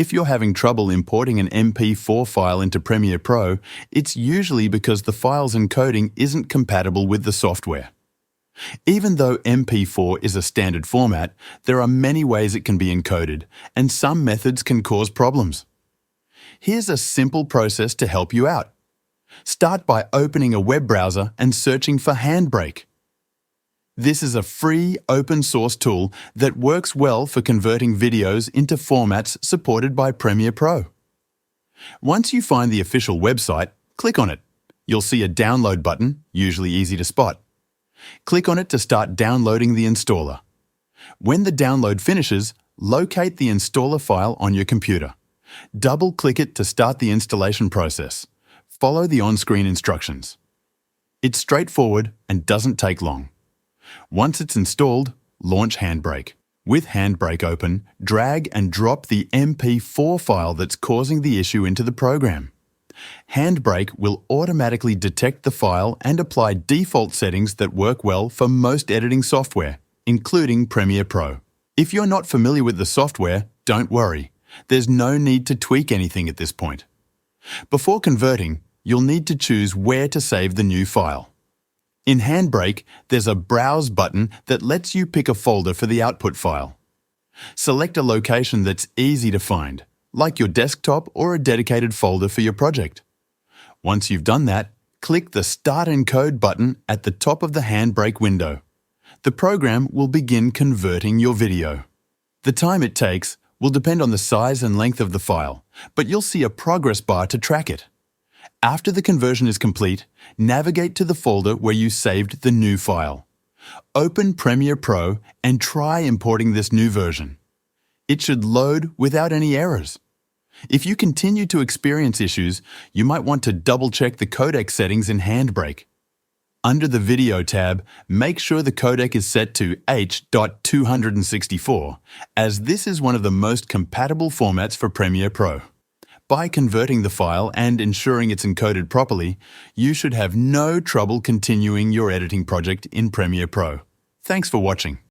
If you're having trouble importing an MP4 file into Premiere Pro, it's usually because the file's encoding isn't compatible with the software. Even though MP4 is a standard format, there are many ways it can be encoded, and some methods can cause problems. Here's a simple process to help you out. Start by opening a web browser and searching for Handbrake. This is a free open-source tool that works well for converting videos into formats supported by Premiere Pro. Once you find the official website, click on it. You'll see a download button, usually easy to spot. Click on it to start downloading the installer. When the download finishes, locate the installer file on your computer. Double-click it to start the installation process. Follow the on-screen instructions. It's straightforward and doesn't take long. Once it's installed, launch Handbrake. With Handbrake open, drag and drop the MP4 file that's causing the issue into the program. Handbrake will automatically detect the file and apply default settings that work well for most editing software, including Premiere Pro. If you're not familiar with the software, don't worry. There's no need to tweak anything at this point. Before converting, you'll need to choose where to save the new file. In Handbrake, there's a Browse button that lets you pick a folder for the output file. Select a location that's easy to find, like your desktop or a dedicated folder for your project. Once you've done that, click the Start Encode button at the top of the Handbrake window. The program will begin converting your video. The time it takes will depend on the size and length of the file, but you'll see a progress bar to track it. After the conversion is complete, navigate to the folder where you saved the new file. Open Premiere Pro and try importing this new version. It should load without any errors. If you continue to experience issues, you might want to double-check the codec settings in Handbrake. Under the Video tab, make sure the codec is set to H.264, as this is one of the most compatible formats for Premiere Pro. By converting the file and ensuring it's encoded properly, you should have no trouble continuing your editing project in Premiere Pro. Thanks for watching.